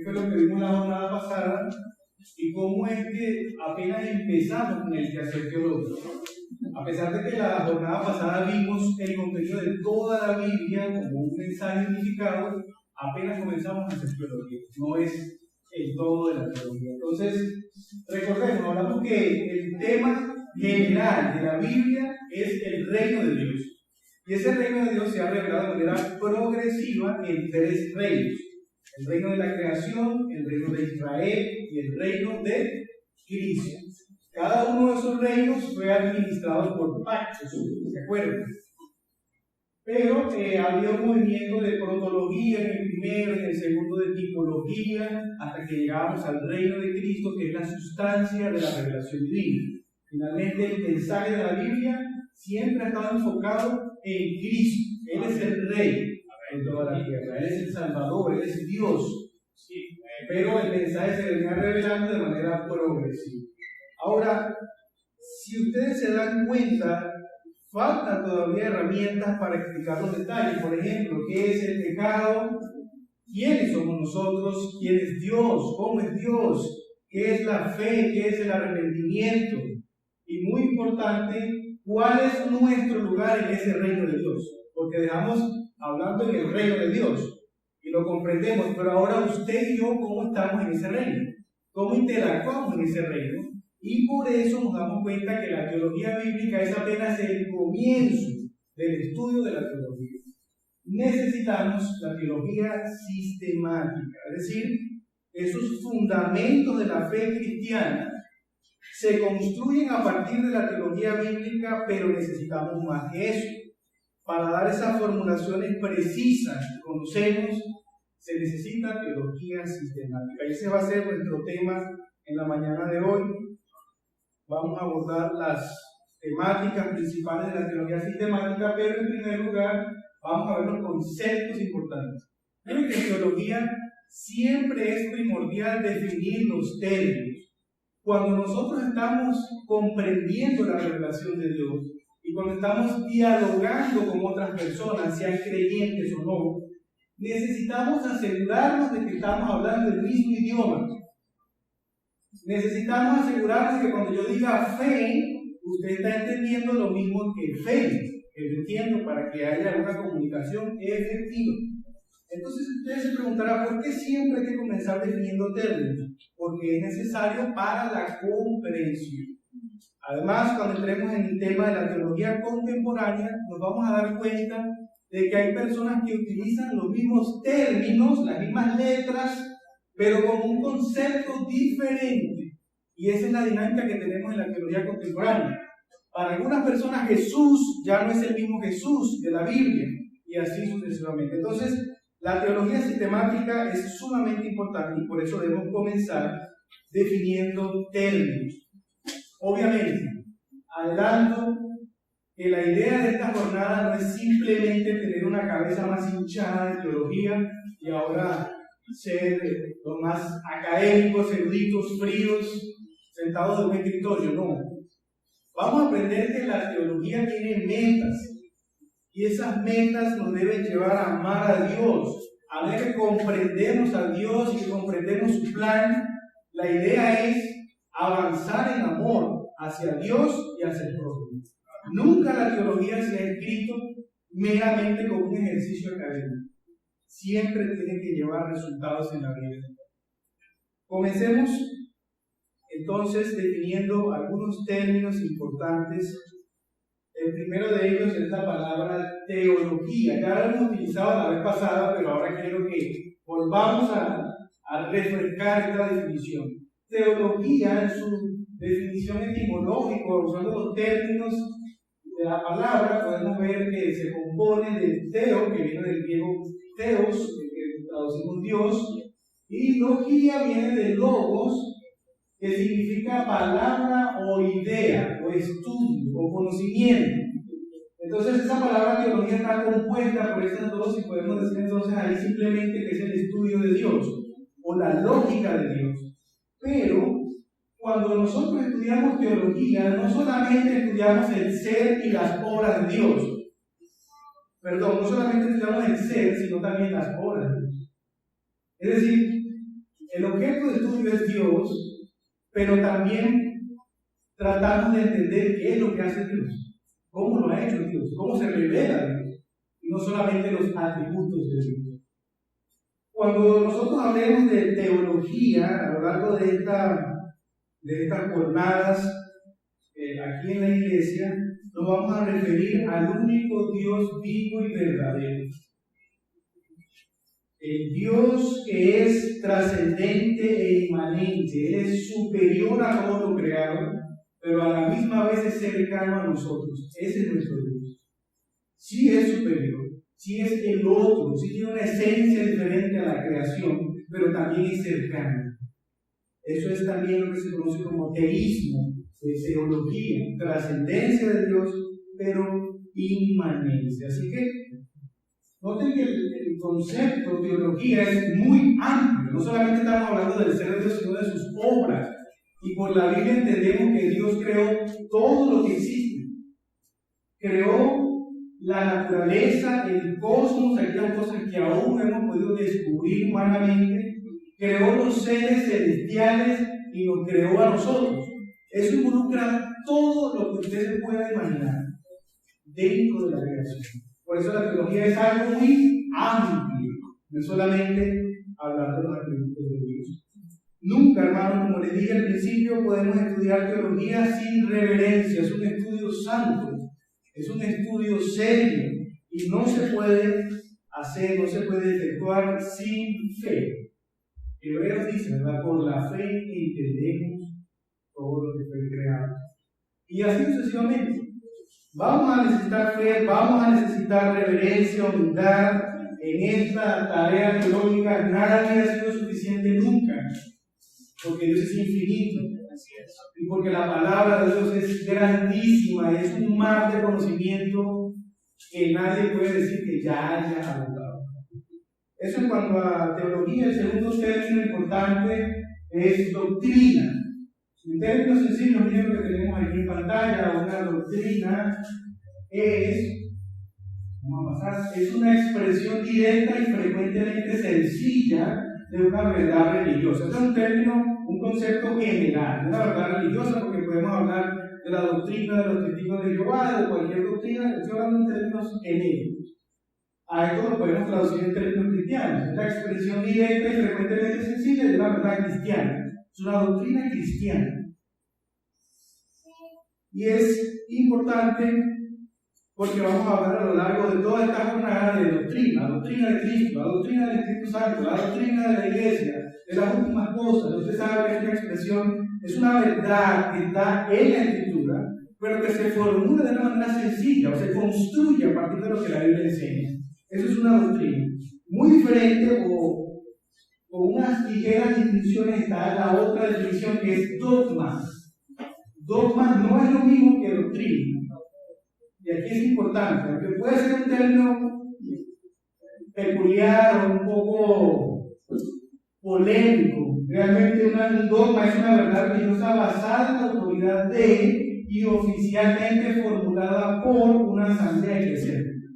fue lo que vimos la jornada pasada, y cómo es que apenas empezamos con el quehacer teológico. A pesar de que la jornada pasada vimos el contenido de toda la Biblia como un mensaje unificado, apenas comenzamos a hacer teología. No es el todo de la teología. Entonces, recordemos, hablamos que el tema general de la Biblia es el reino de Dios. Y ese reino de Dios se ha revelado de manera progresiva en tres reinos. El reino de la creación, el reino de Israel y el reino de Cristo. Cada uno de esos reinos fue administrado por pactos, ¿se acuerdan? Pero había un movimiento de protología en el primero, en el segundo de tipología, hasta que llegamos al reino de Cristo, que es la sustancia de la revelación divina. Finalmente, el mensaje de la Biblia siempre ha estado enfocado en Cristo. Él es el Rey en toda la tierra, Él es el Salvador, Él es Dios. Pero el mensaje se venía revelando de manera progresiva. Ahora, si ustedes se dan cuenta, faltan todavía herramientas para explicar los detalles. Por ejemplo, ¿qué es el pecado? ¿Quiénes somos nosotros? ¿Quién es Dios? ¿Cómo es Dios? ¿Qué es la fe? ¿Qué es el arrepentimiento? Y muy importante, ¿cuál es nuestro lugar en ese reino de Dios? Porque dejamos hablando en el reino de Dios y lo comprendemos, pero ahora usted y yo, ¿cómo estamos en ese reino? ¿Cómo interactuamos en ese reino? Y por eso nos damos cuenta que la teología bíblica es apenas el comienzo del estudio de la teología. Necesitamos la teología sistemática, es decir, esos fundamentos de la fe cristiana se construyen a partir de la teología bíblica, pero necesitamos más que eso. Para dar esas formulaciones precisas que conocemos, se necesita teología sistemática. Ese va a ser nuestro tema en la mañana de hoy. Vamos a abordar las temáticas principales de la teología sistemática, pero en primer lugar vamos a ver los conceptos importantes. Creo que en teología siempre es primordial definir los términos. Cuando nosotros estamos comprendiendo la revelación de Dios y cuando estamos dialogando con otras personas, sean creyentes o no, necesitamos asegurarnos de que estamos hablando el mismo idioma. Necesitamos asegurarnos que cuando yo diga fe, usted está entendiendo lo mismo que fe, que yo entiendo, para que haya una comunicación efectiva. Entonces ustedes se preguntarán, ¿por qué siempre hay que comenzar definiendo términos? Porque es necesario para la comprensión. Además, cuando entremos en el tema de la teología contemporánea, nos vamos a dar cuenta de que hay personas que utilizan los mismos términos, las mismas letras, pero con un concepto diferente. Y esa es la dinámica que tenemos en la teología contemporánea. Para algunas personas Jesús ya no es el mismo Jesús de la Biblia, y así sucesivamente. Entonces, la teología sistemática es sumamente importante y por eso debemos comenzar definiendo términos. Obviamente, adelanto que la idea de esta jornada no es simplemente tener una cabeza más hinchada de teología y ahora ser los más académicos, eruditos, fríos, sentados en un escritorio. No. Vamos a aprender que la teología tiene metas. Y esas metas nos deben llevar a amar a Dios. A ver que comprendemos a Dios y que comprendemos su plan. La idea es avanzar en amor hacia Dios y hacia el prójimo. Nunca la teología se ha escrito meramente como un ejercicio académico. Siempre tiene que llevar resultados en la vida. Comencemos entonces definiendo algunos términos importantes. El primero de ellos es la palabra teología. Ya la hemos utilizado la vez pasada, pero ahora quiero que volvamos a refrescar esta definición. Teología, en su definición etimológica, usando los términos de la palabra, podemos ver que se compone de teo, que viene del griego theos, que traducimos Dios, y logía viene de logos, que significa palabra o idea, o estudio, o conocimiento. Entonces esa palabra teología está compuesta por esas dos, y podemos decir entonces ahí simplemente que es el estudio de Dios, o la lógica de Dios. Pero cuando nosotros estudiamos teología, no solamente estudiamos el ser y las obras de Dios. Perdón, no solamente estudiamos el ser, sino también las obras de Dios. Es decir, El objeto de estudio es Dios, pero también tratamos de entender qué es lo que hace Dios, cómo lo ha hecho Dios, cómo se revela Dios, y no solamente los atributos de Dios. Cuando nosotros hablemos de teología a lo largo de estas jornadas aquí en la iglesia, nos vamos a referir al único Dios vivo y verdadero. El Dios que es trascendente e inmanente, Él es superior a todo lo creado, pero a la misma vez es cercano a nosotros. Ese es nuestro Dios. Sí es superior, sí es el otro, sí tiene una esencia diferente a la creación, pero también es cercano. Eso es también lo que se conoce como teísmo, teología, trascendencia de Dios, pero inmanencia. Así que noten que el concepto de teología es muy amplio. No solamente estamos hablando del ser de Dios, sino de sus obras. Y por la Biblia entendemos que Dios creó todo lo que existe. Creó la naturaleza, el cosmos, aquellas cosas que aún no hemos podido descubrir humanamente. Creó los seres celestiales y nos creó a nosotros. Eso involucra todo lo que usted se pueda imaginar dentro de la creación. Por eso la teología es algo muy amplio, no solamente hablar de los atributos de Dios. Nunca, hermanos, como les dije al principio, podemos estudiar teología sin reverencia. Es un estudio santo, es un estudio serio y no se puede hacer, no se puede efectuar sin fe. Hebreos dice, ¿verdad? Por la fe entendemos todo lo que fue creado. Y así sucesivamente. Vamos a necesitar fe, vamos a necesitar reverencia, humildad. En esta tarea teológica nada ha sido suficiente nunca, porque Dios es infinito. Y porque la palabra de Dios es grandísima, es un mar de conocimiento que nadie puede decir que ya haya abordado. Eso en cuanto a teología. El segundo término importante es doctrina. En términos sencillos, miren lo que tenemos aquí en pantalla. Una doctrina es una expresión directa y frecuentemente sencilla de una verdad religiosa. Este es un término, un concepto general, una verdad religiosa, porque podemos hablar de la doctrina de los testigos de Jehová, de cualquier doctrina. Estoy hablando en términos genéricos. A esto lo podemos traducir en términos cristianos. Es la expresión directa y frecuentemente sencilla de una verdad cristiana. Es una doctrina cristiana. Y es importante porque vamos a hablar a lo largo de toda esta jornada de doctrina, la doctrina de Cristo, la doctrina del Espíritu Santo, la doctrina de la Iglesia, de las últimas cosas. Usted sabe que esta expresión es una verdad que está en la Escritura, pero que se formula de una manera sencilla, o se construye a partir de lo que la Biblia enseña. Eso es una doctrina. Muy diferente o unas ligeras distinciones está la otra definición que es dogma. Dogma no es lo mismo que doctrina. Y aquí es importante, porque puede ser un término peculiar o un poco polémico. Realmente un dogma es una verdad religiosa basada en la autoridad de y oficialmente formulada por una asamblea eclesiástica.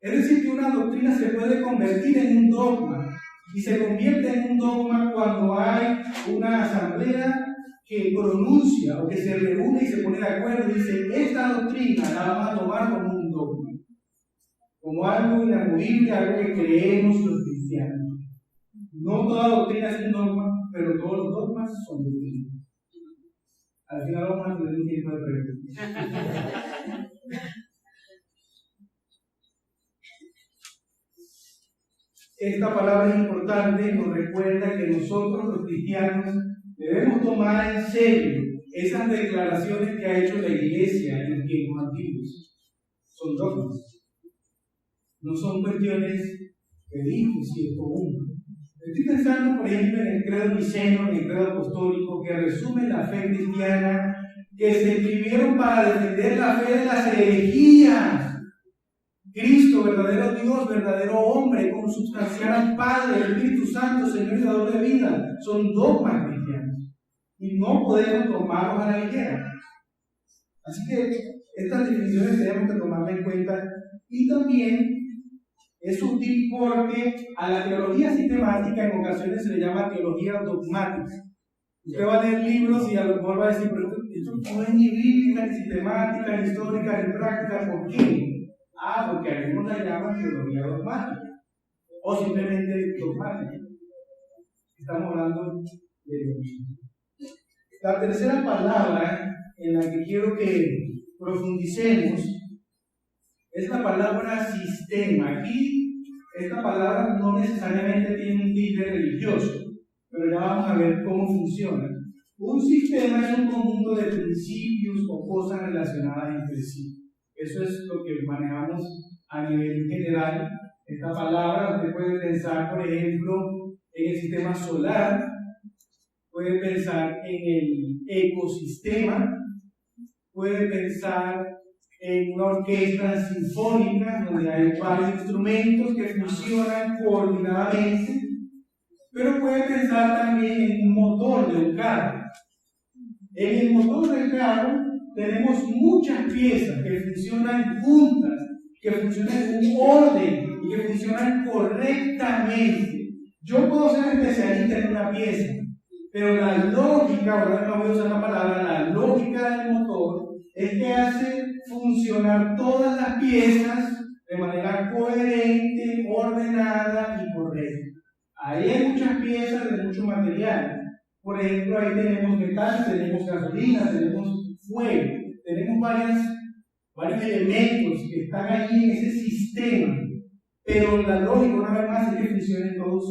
Es decir, que una doctrina se puede convertir en un dogma, y se convierte en un dogma cuando hay una asamblea que pronuncia o que se reúne y se pone de acuerdo y dice: esta doctrina la vamos a tomar como un dogma, como algo inamovible, algo que creemos los cristianos. No toda doctrina es un dogma, pero todos los dogmas son doctrinas. Al final vamos a tener un tiempo de preguntas. Esta palabra es importante y nos recuerda que nosotros los cristianos debemos tomar en serio esas declaraciones que ha hecho la Iglesia en los tiempos antiguos. Son dogmas. No son cuestiones que dijo si es común. Estoy pensando, por ejemplo, en el credo niceno, en el credo apostólico, que resume la fe cristiana, que se escribieron para defender la fe de las herejías. Cristo, verdadero Dios, verdadero hombre, consubstancial al Padre, el Espíritu Santo, Señor y Dador de vida, son dogmas cristianos. Y no podemos tomarlos a la ligera. Así que estas definiciones tenemos que tomarlas en cuenta. Y también Es útil porque a la teología sistemática en ocasiones se le llama teología dogmática. Usted va a leer libros y a lo mejor va a decir, pero esto no es ni bíblica, ni sistemática, ni histórica, ni práctica. ¿Por qué? Porque algunos la llaman teología dogmática o simplemente dogmática. Estamos hablando de lo mismo. La tercera palabra en la que quiero que profundicemos es la palabra sistema. Aquí esta palabra no necesariamente tiene un tinte religioso, pero ya vamos a ver cómo funciona. Un sistema es un conjunto de principios o cosas relacionadas entre sí. Eso es lo que manejamos a nivel general. Esta palabra usted puede pensar, por ejemplo, en el sistema solar, puede pensar en el ecosistema, puede pensar en una orquesta sinfónica donde hay varios instrumentos que funcionan coordinadamente, pero puede pensar también en un motor de un carro. En el motor del carro tenemos muchas piezas que funcionan juntas, que funcionan en un orden y que funcionan correctamente. Yo puedo ser especialista en una pieza, pero la lógica, ahora no voy a usar la palabra, la lógica del motor es que hace funcionar todas las piezas de manera coherente, ordenada y correcta. Ahí hay muchas piezas de mucho material. Por ejemplo, ahí tenemos metal, tenemos gasolina, tenemos fuego, tenemos varios elementos que están ahí en ese sistema. Pero la lógica, una vez más, es que funcionen todos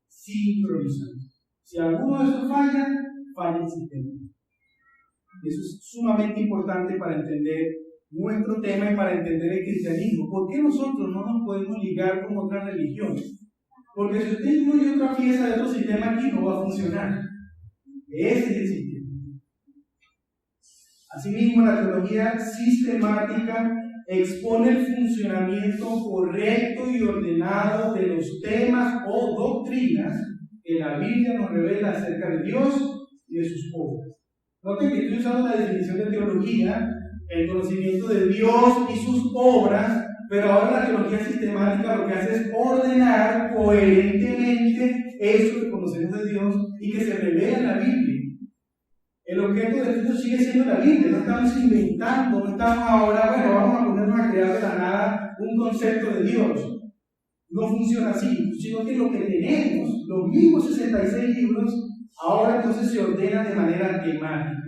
sincronizados. Si alguno de esos falla el sistema. Eso es sumamente importante para entender nuestro tema y para entender el cristianismo. ¿Por qué nosotros no nos podemos ligar con otras religiones? Porque si usted incluye otra pieza de otro sistema aquí, no va a funcionar. Ese es el sistema. Asimismo, la teología sistemática expone el funcionamiento correcto y ordenado de los temas o doctrinas que la Biblia nos revela acerca de Dios y de sus obras. Noten que estoy usando la definición de teología, el conocimiento de Dios y sus obras, pero ahora la teología sistemática lo que hace es ordenar coherentemente eso que conocemos de Dios y que se revela en la Biblia. El objeto de estudio sigue siendo la Biblia, no estamos inventando, no estamos ahora, bueno, vamos a ponernos a crear de la nada un concepto de Dios. No funciona así, sino que lo que tenemos, los mismos 66 libros, ahora entonces se ordenan de manera temática.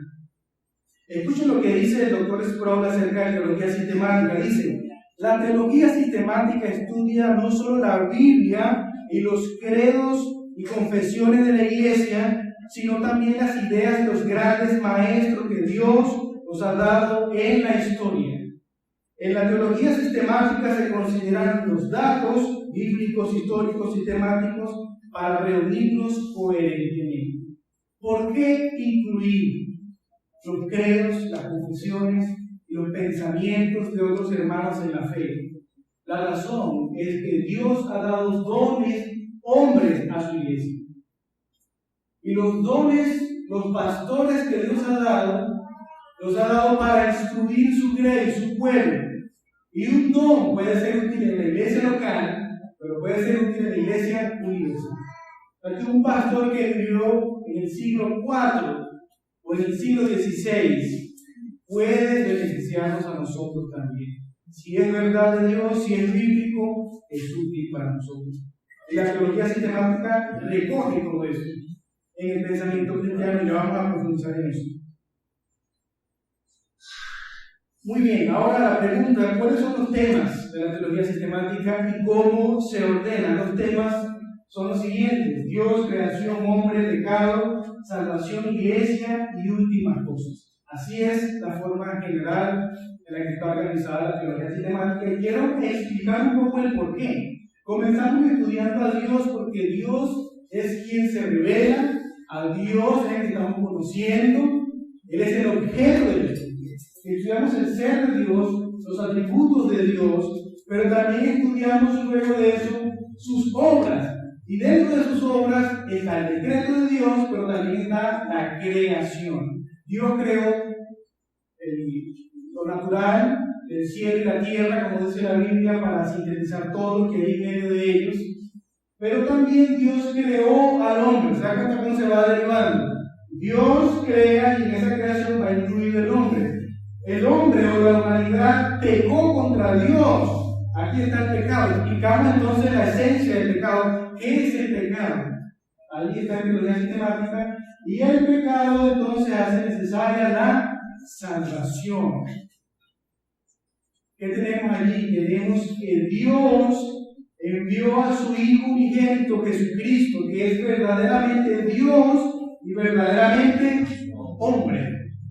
Escuchen lo que dice el doctor Sproul acerca de teología sistemática. Dice, la teología sistemática estudia no solo la Biblia y los credos y confesiones de la iglesia, sino también las ideas de los grandes maestros que Dios nos ha dado en la historia. En la teología sistemática se consideran los datos bíblicos, históricos y temáticos para reunirnos coherentemente. ¿Por qué incluir los credos, las confesiones y los pensamientos de otros hermanos en la fe? La razón es que Dios ha dado dones, hombres a su iglesia. Y los dones, los pastores que Dios ha dado, los ha dado para instruir su grey, su pueblo. Y un don puede ser útil en la iglesia local, pero puede ser útil en la iglesia universal. Aquí un pastor que vivió en el siglo IV o en el siglo XVI puede beneficiarnos a nosotros también. Si es verdad de Dios, si es bíblico, es útil para nosotros. Y la teología sistemática recoge todo esto en el pensamiento cristiano y ya vamos a profundizar en eso. Muy bien, ahora la pregunta, ¿cuáles son los temas de la teología sistemática y cómo se ordenan? Los temas son los siguientes: Dios, creación, hombre, pecado, salvación, iglesia y últimas cosas. Así es la forma general en la que está organizada la teología sistemática y quiero explicar un poco el por qué. Comenzamos estudiando a Dios porque Dios es quien se revela, a Dios es el que estamos conociendo, Él es el objeto del estudio. Estudiamos el ser de Dios, los atributos de Dios, pero también estudiamos luego de eso sus obras. Y dentro de sus obras está el decreto de Dios, pero también está la creación. Dios creó lo natural, del cielo y la tierra, como dice la Biblia, para sintetizar todo lo que hay en medio de ellos. Pero también Dios creó al hombre. ¿Se da cuenta cómo se va derivando? Dios crea y en esa creación va incluido el hombre. El hombre o la humanidad pecó contra Dios. Aquí está el pecado. Explicamos entonces la esencia del pecado. ¿Qué es el pecado? Ahí está en teología sistemática. Y el pecado entonces hace necesaria la salvación. ¿Qué tenemos allí? Tenemos que Dios envió a su Hijo unigénito Jesucristo, que es verdaderamente Dios y verdaderamente hombre,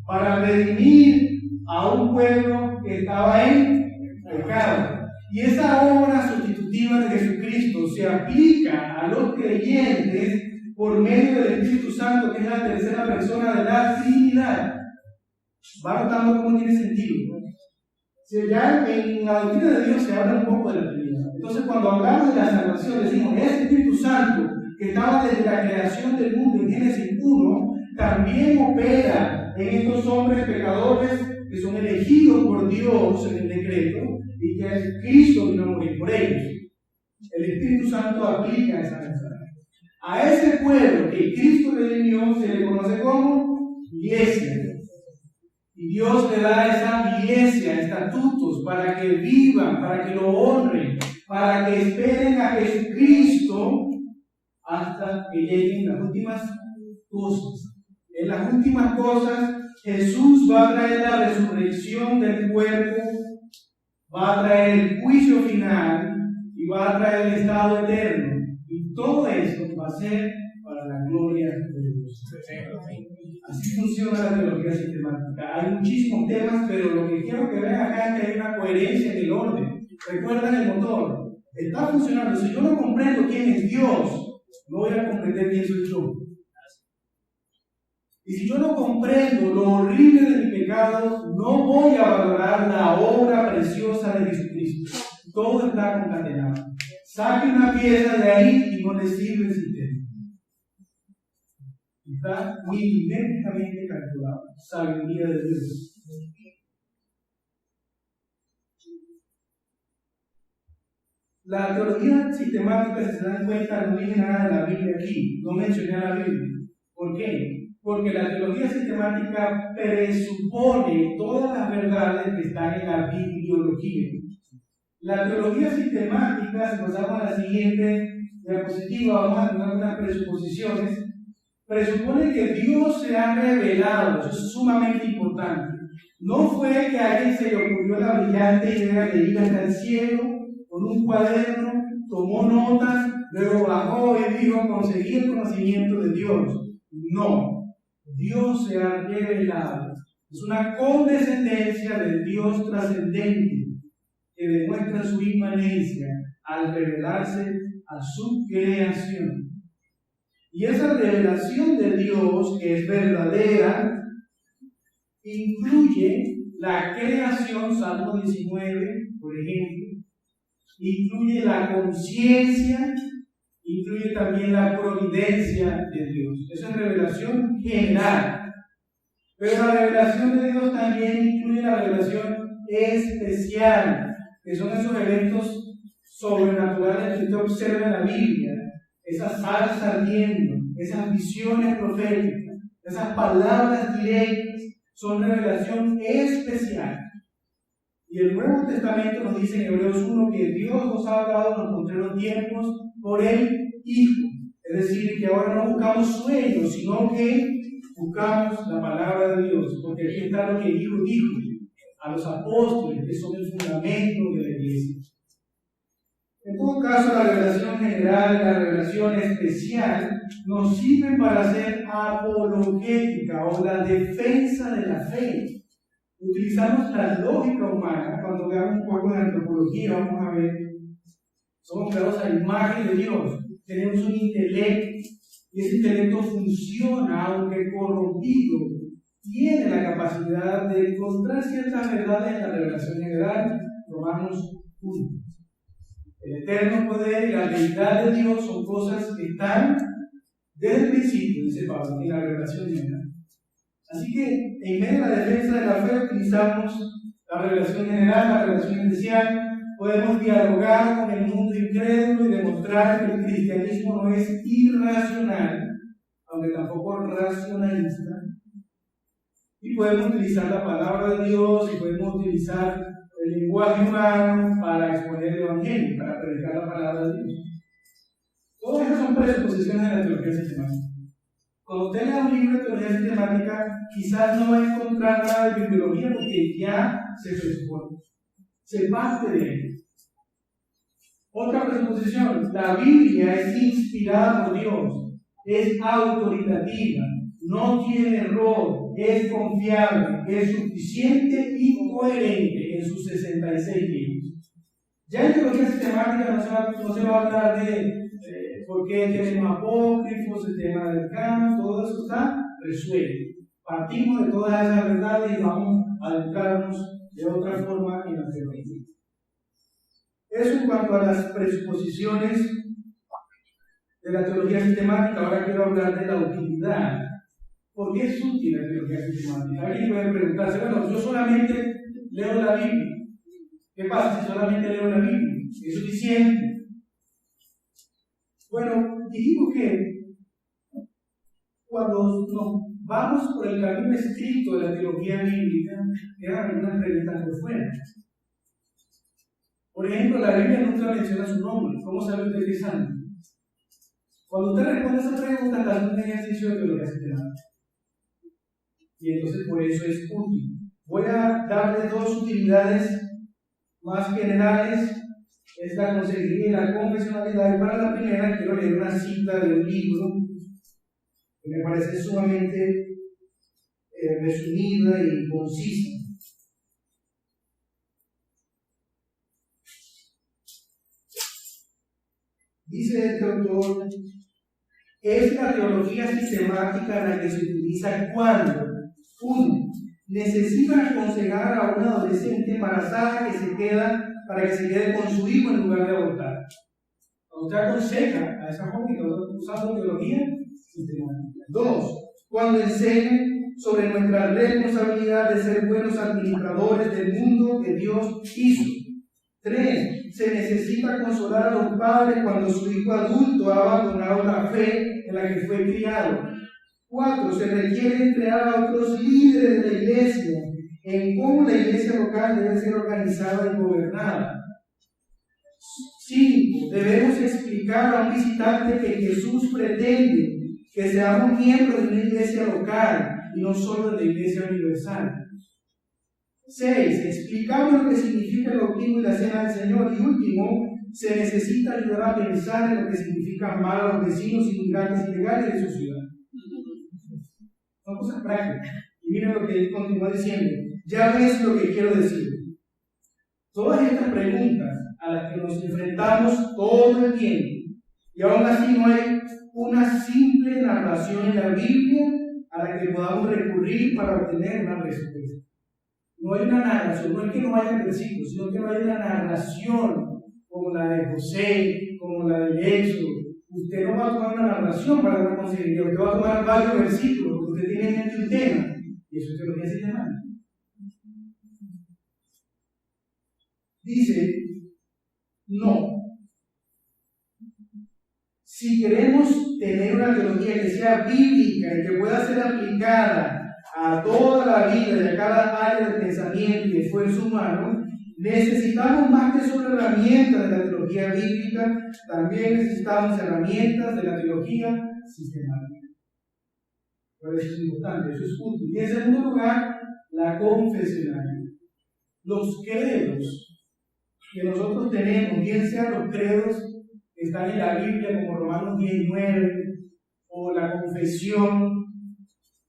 para redimir a un pueblo que estaba en pecado. Y esa obra sustitutiva de Jesucristo se aplica a los creyentes por medio del Espíritu Santo, que es la tercera persona de la Trinidad. ¿Va notando cómo tiene sentido? Ya en la doctrina de Dios se habla un poco de la Trinidad. Entonces, cuando hablamos de la salvación, decimos, ese Espíritu Santo que estaba desde la creación del mundo en Génesis 1, también opera en estos hombres pecadores que son elegidos por Dios en el decreto y que Cristo vino a morir por ellos. El Espíritu Santo aplica esa mensaje. A ese pueblo que Cristo redimió se le conoce como iglesia. Y Dios le da a esa iglesia estatutos para que vivan, para que lo honren, para que esperen a Jesucristo hasta que lleguen las últimas cosas. En las últimas cosas, Jesús va a traer la resurrección del cuerpo, va a traer el juicio final y va a traer el estado eterno. Y todo eso va a ser para la gloria de Dios. Así funciona la teología sistemática. Hay muchísimos temas, pero lo que quiero que vean acá es que hay una coherencia en el orden. Recuerdan el motor. Está funcionando. Si yo no comprendo quién es Dios, no voy a comprender quién soy yo. Y si yo no comprendo lo horrible de mi pecado, no voy a valorar la obra preciosa de Jesucristo. Todo está concatenado. Saque una pieza de ahí y no le sirve el sistema. Está milimétricamente calculado. Sabiduría de Dios. La teología sistemática, si se dan cuenta, no dice nada de la Biblia aquí. No mencioné a la Biblia. ¿Por qué? Porque la teología sistemática presupone todas las verdades que están en la bibliología. La teología sistemática, si pasamos a la siguiente diapositiva, vamos a tener unas presuposiciones. Presupone que Dios se ha revelado. Eso es sumamente importante. No fue que a alguien se le ocurrió la brillante idea de ir hasta el cielo con un cuaderno, tomó notas, luego bajó y dijo, conseguí el conocimiento de Dios. No. Dios se ha revelado. Es una condescendencia del Dios trascendente que demuestra su inmanencia al revelarse a su creación. Y esa revelación de Dios, que es verdadera, incluye la creación, Salmo 19, por ejemplo, incluye la conciencia, incluye también la providencia de Dios. Esa es revelación general. Pero la revelación de Dios también incluye la revelación especial, que son esos eventos sobrenaturales que usted observa en la Biblia, esas zarzas ardiendo, esas visiones proféticas, esas palabras directas, son revelación especial. Y el Nuevo Testamento nos dice en Hebreos 1 que Dios nos ha hablado en los postreros tiempos por el Hijo. Es decir, que ahora no buscamos sueños, sino que buscamos la palabra de Dios. Porque aquí está lo que el Hijo dijo a los apóstoles, que son el fundamento de la iglesia. En todo caso, la revelación general y la revelación especial nos sirven para hacer apologética o la defensa de la fe. Utilizamos la lógica humana. Cuando veamos un poco de antropología, vamos a ver, somos creados a imagen de Dios. Tenemos un intelecto y ese intelecto funciona, aunque corrompido, tiene la capacidad de encontrar ciertas verdades en la revelación general. Romanos 1. El eterno poder y la deidad de Dios son cosas que están desde el principio, dice Pablo, en la revelación general. Así que, en medio de la defensa de la fe, utilizamos la revelación general, la revelación especial. Podemos dialogar con el mundo incrédulo y demostrar que el cristianismo no es irracional, aunque tampoco racionalista. Y podemos utilizar la palabra de Dios y podemos utilizar el lenguaje humano para exponer el evangelio, para predicar la palabra de Dios. Todas esas son presuposiciones de la teología sistemática. Cuando usted lea un libro de teología sistemática, quizás no va a encontrar nada de bibliología porque ya se presupone, se parte de él. Otra presuposición: la Biblia es inspirada por Dios, es autoritativa, no tiene error, es confiable, es suficiente y coherente en sus 66 libros. Ya en teología sistemática no se va a hablar de por qué tenemos apócrifos, el tema del canon, todo eso está resuelto. Partimos de todas esas verdades y vamos a adentrarnos de otra forma en la teología. Eso en cuanto a las presuposiciones de la teología sistemática. Ahora quiero hablar de la utilidad. ¿Por qué es útil la teología sistemática? Alguien puede preguntarse, bueno, yo solamente leo la Biblia. ¿Qué pasa si solamente leo la Biblia? ¿Es suficiente? Bueno, dijimos que cuando nos vamos por el camino estricto de la teología bíblica, quedan algunas preguntas por fuera. Por ejemplo, la Biblia nunca menciona su nombre. ¿Cómo sabe usted que es santo? Cuando usted responde a esa pregunta, está haciendo un ejercicio de teología sistemática. Y entonces por eso es útil. Voy a darle dos utilidades más generales. Es la consejería y la confesionalidad. Y para la primera quiero leer una cita de un libro que me parece sumamente resumida y concisa. Dice este autor: es la teología sistemática la que se utiliza cuando, 1. necesita aconsejar a una adolescente embarazada para que se quede con su hijo en lugar de abortar. Cuando usted aconseja a esa joven que está usando teología sistemática. 2. Cuando enseña sobre nuestra responsabilidad de ser buenos administradores del mundo que Dios hizo. 3. Se necesita consolar a los padres cuando su hijo adulto ha abandonado la fe en la que fue criado. 4. Se requiere entrenar a otros líderes de la iglesia en cómo la iglesia local debe ser organizada y gobernada. 5. Debemos explicar a un visitante que Jesús pretende que seamos miembros de una iglesia local y no solo de la iglesia universal. 6. Explicamos lo que significa el bautismo y la cena del Señor. Y último, se necesita ayudar a pensar en lo que significa amar a los vecinos inmigrantes ilegales de su ciudad. Son cosas prácticas. Y miren lo que él continúa diciendo. Ya ves lo que quiero decir. Todas estas preguntas a las que nos enfrentamos todo el tiempo, y aún así no hay una simple narración en la Biblia a la que podamos recurrir para obtener una respuesta. No hay una narración, no es que no haya versículos, sino que no hay una narración como la de José, como la del Éxodo. Usted no va a tomar una narración para una consejería, usted va a tomar varios versículos porque usted tiene en mente un tema, y eso es teología sistemática. Dice, no. Si queremos tener una teología que sea bíblica y que pueda ser aplicada a toda la vida y a cada área de pensamiento y esfuerzo humano, necesitamos más que solo herramientas de la teología bíblica, también necesitamos herramientas de la teología sistemática. Por eso es importante, eso es útil. Y en segundo lugar, la confesionalidad. Los credos que nosotros tenemos, bien sean los credos que están en la Biblia como Romanos 10:9 o la confesión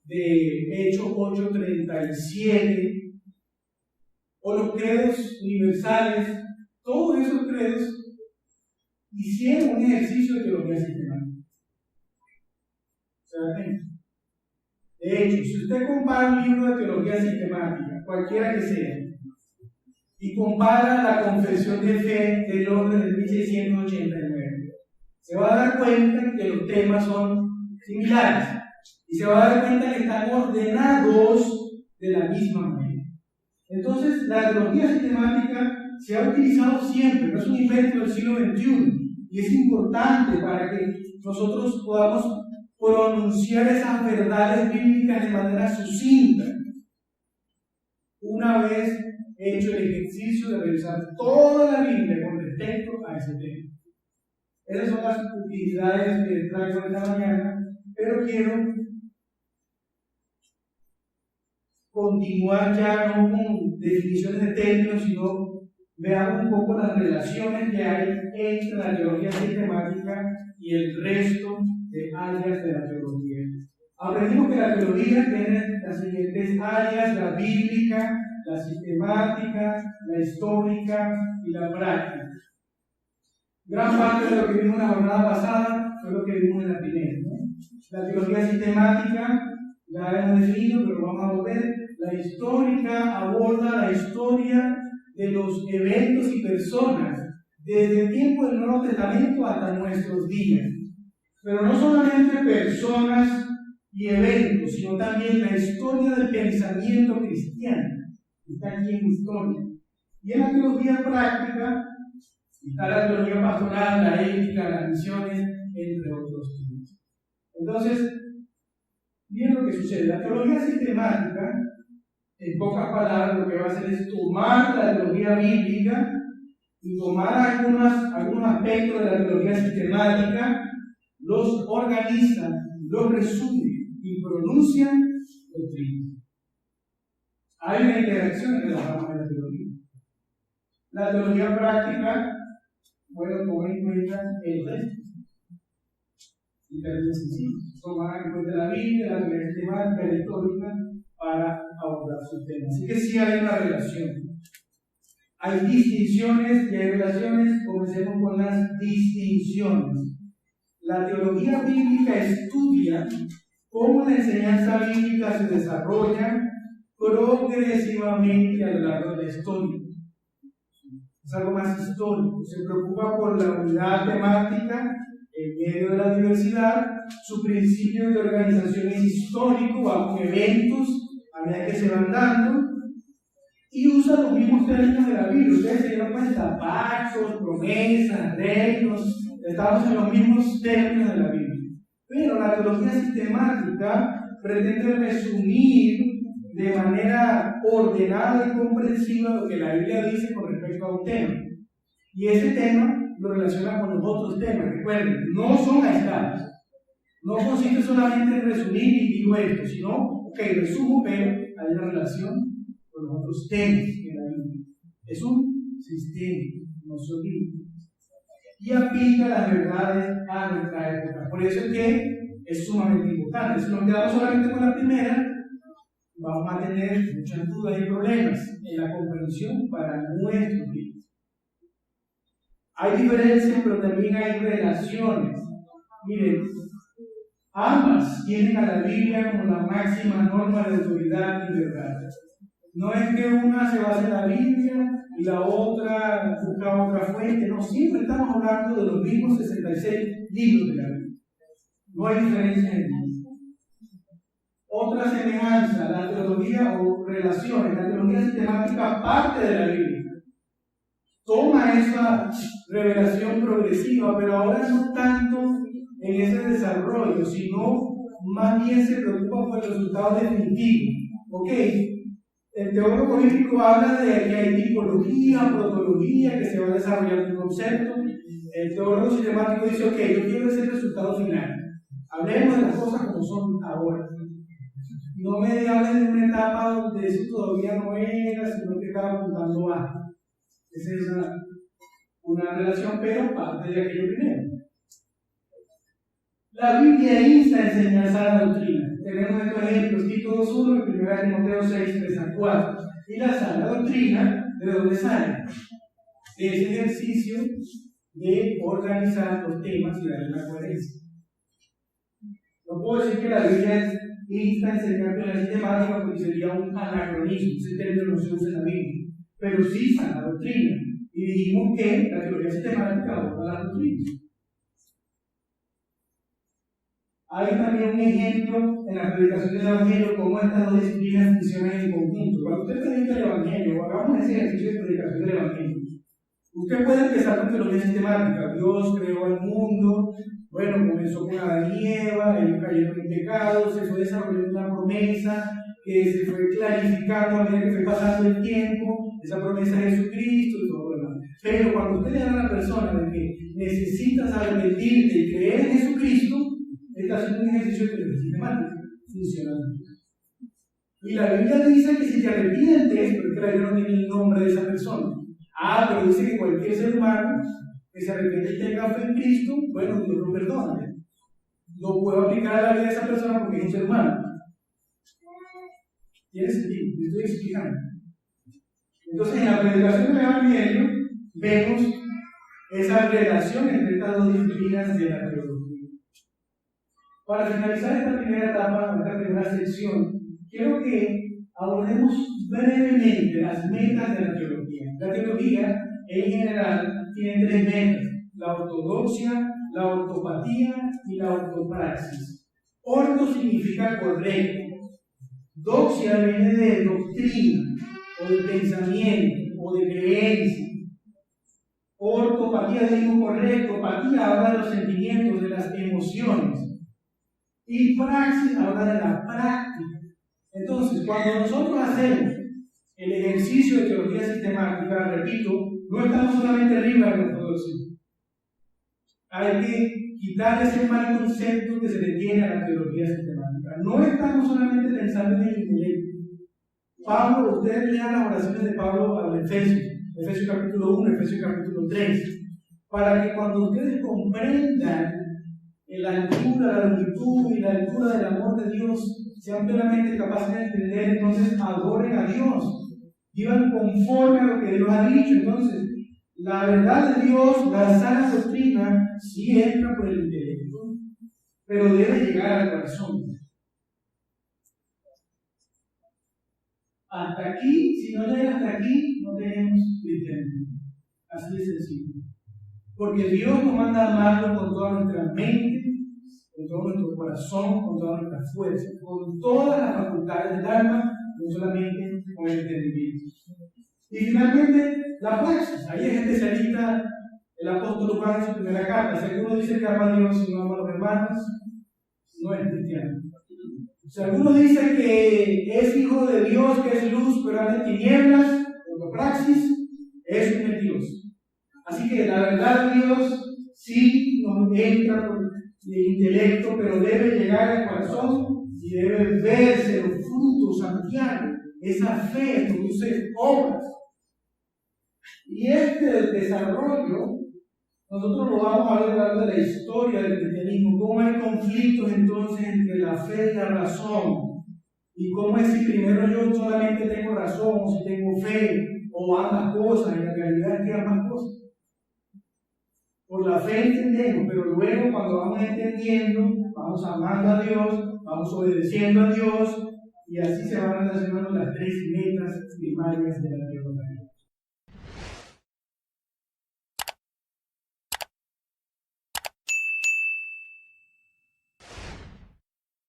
de Hechos 8:37 o los credos universales, todos esos credos hicieron un ejercicio de teología sistemática. De hecho, si usted compara un libro de teología sistemática, cualquiera que sea, y compara la confesión de fe del orden de 1689, se va a dar cuenta que los temas son similares y se va a dar cuenta que están ordenados de la misma manera. Entonces, la teología sistemática se ha utilizado siempre, no es un invento del siglo XXI, y es importante para que nosotros podamos pronunciar esas verdades bíblicas de manera sucinta, una vez hecho el ejercicio de revisar toda la Biblia con respecto a ese tema. Esas son las utilidades que les traigo esta mañana, pero quiero continuar ya no con definiciones de términos, sino veamos un poco las relaciones que hay entre la teología sistemática y el resto de áreas de la teología. Aprendimos que la teología tiene las siguientes áreas: la bíblica, la sistemática, la histórica y la práctica. Gran parte de lo que vimos en la jornada pasada fue lo que vimos en la primera, ¿no? La teología sistemática la hemos definido, pero vamos a volver. La histórica aborda la historia de los eventos y personas desde el tiempo del Nuevo Testamento hasta nuestros días. Pero no solamente personas y eventos, sino también la historia del pensamiento cristiano. Está aquí en historia. Y en la teología práctica está la teología pastoral, la ética, las misiones, entre otros temas. Entonces, miren lo que sucede. La teología sistemática, en pocas palabras, lo que va a hacer es tomar la teología bíblica y tomar algunos aspectos de la teología sistemática, los organiza, los resume y pronuncia doctrina. Hay una interacción entre las ramas de la teología. La teología práctica, bueno, tomar en cuenta el resto. Y también es sencillo. Tomar en cuenta la Biblia, la teología sistemática, la histórica, para abordar sus temas. Así que sí hay una relación. Hay distinciones y hay relaciones. Comencemos con las distinciones. La teología bíblica estudia cómo la enseñanza bíblica se desarrolla progresivamente a lo largo de la historia. Es algo más histórico. Se preocupa por la unidad temática en medio de la diversidad. Su principio de organización es histórico, va con eventos a medida que se van dando, y usa los mismos términos de la Biblia. Ustedes se dieron cuenta: pactos, promesas, reinos, estamos en los mismos términos de la Biblia. Pero la teología sistemática pretende resumir de manera ordenada y comprensiva lo que la Biblia dice con respecto a un tema. Y ese tema lo relaciona con los otros temas. Recuerden, no son aislados. No consiste solamente en resumir y digo esto, sino, ok, resumo, pero hay una relación con los otros temas en la Biblia. Es un sistema, no se olvide. Y aplica las verdades a nuestra época. Por eso es que es sumamente importante. Si nos quedamos solamente con la primera, vamos a tener muchas dudas y problemas en la comprensión para nuestros días. Hay diferencias, pero también hay relaciones. Miren, ambas tienen a la Biblia como la máxima norma de autoridad y verdad. No es que una se base en la Biblia y la otra busca otra fuente. No, siempre estamos hablando de los mismos 66 libros de la Biblia. No hay diferencia en ellos. Otra semejanza, la teología o relaciones, la teología sistemática parte de la Biblia. Toma esa revelación progresiva, pero ahora no tanto en ese desarrollo, sino más bien se preocupa por el resultado definitivo. ¿Ok? El teólogo bíblico habla de que hay tipología, protología, que se va a desarrollar un concepto. El teólogo sistemático dice: ok, yo quiero ese resultado final. Hablemos de las cosas como son ahora. No me hables de una etapa donde eso todavía no era, sino que estaba apuntando a. Esa es una relación, pero parte de aquello primero. La Biblia insta a enseñar sana doctrina. Tenemos estos ejemplos: Tito 2:1 y 1 Timoteo 6:3-4. Y la sana doctrina, ¿de dónde sale? De ese ejercicio de organizar los temas y darle una coherencia. No puedo decir que la Biblia insta a enseñar teología sistemática porque sería un anacronismo. Ese término no se usa en la Biblia. Pero sí sana doctrina. Y dijimos que la teología sistemática aborda la doctrina. hay también un ejemplo en la predicación del Evangelio, cómo estas dos disciplinas funcionan en conjunto. Cuando usted predica el Evangelio, hagamos ese ejercicio de predicación del Evangelio. Usted puede empezar con teología sistemática. Dios creó el mundo, bueno, comenzó con Adán y Eva, ellos cayeron en pecado, se fue desarrollando una promesa que se fue clarificando a medida que fue pasando el tiempo, esa promesa de Jesucristo y todo lo demás. Pero cuando usted le da a la persona de que necesitas arrepentirte y creer en Jesucristo, está haciendo un ejercicio de teología sistemática, funcionando. Y la Biblia dice que si te arrepientes, porque la Biblia no tiene el nombre de esa persona. Pero dice que cualquier ser humano que se arrepiente y tenga fe en Cristo, bueno, Dios lo perdona. No puedo aplicar a la vida de esa persona porque es un ser humano. ¿Tiene sentido? Me estoy explicando. Entonces, en la predicación del Evangelio vemos esa relación entre estas dos disciplinas de la teología. Para finalizar esta primera etapa, esta primera sección, quiero que abordemos brevemente las metas de la teología. La teología, en general, tiene tres metas: la ortodoxia, la ortopatía y la ortopraxis. Orto significa correcto. Doxia viene de doctrina, o de pensamiento, o de creencia. Ortopatía digo correcto, patía habla de los sentimientos, de las emociones. Y praxis habla de la práctica. Entonces, cuando nosotros hacemos el ejercicio de teología sistemática, repito, no estamos solamente arriba de la ortodoxia. Hay que quitar ese mal concepto que se le tiene a la teología sistemática. No estamos solamente pensando en el intelecto. Pablo, ustedes lean las oraciones de Pablo a los Efesios capítulo 1, Efesios capítulo 3, para que cuando ustedes comprendan la altura, la longitud y la altura del amor de Dios, sean plenamente capaces de entender, entonces adoren a Dios, vivan conforme a lo que Dios ha dicho. Entonces, la verdad de Dios, la sana doctrina, sí entra por el intelecto, pero debe llegar al corazón. Hasta aquí, si no llega hasta aquí, no tenemos cristianismo. Así de sencillo. Porque Dios nos manda a amarlo con toda nuestra mente, con todo nuestro corazón, con toda nuestra fuerza, con todas las facultades del alma, no solamente con el entendimiento. Y finalmente, la praxis. Ahí es especialista el apóstol Juan en su primera carta. Si alguno dice que ama a Dios y no ama a los hermanos, no es cristiano. Si alguno dice que es hijo de Dios, que es luz, pero anda en tinieblas, por la praxis, es un mentiroso. Así que la verdad de Dios sí nos entra por el intelecto, pero debe llegar al corazón y debe verse los frutos, Santiago. Esa fe produce obras. Y este desarrollo, nosotros lo vamos a ver a lo largo de la historia del cristianismo, cómo hay conflictos entonces entre la fe y la razón, y cómo es si primero yo solamente tengo razón, o si tengo fe, o ambas cosas, y la realidad es que ambas cosas. Por la fe entendemos, pero luego cuando vamos entendiendo, vamos amando a Dios, vamos obedeciendo a Dios, y así se van relacionando las tres metas primarias de la teología.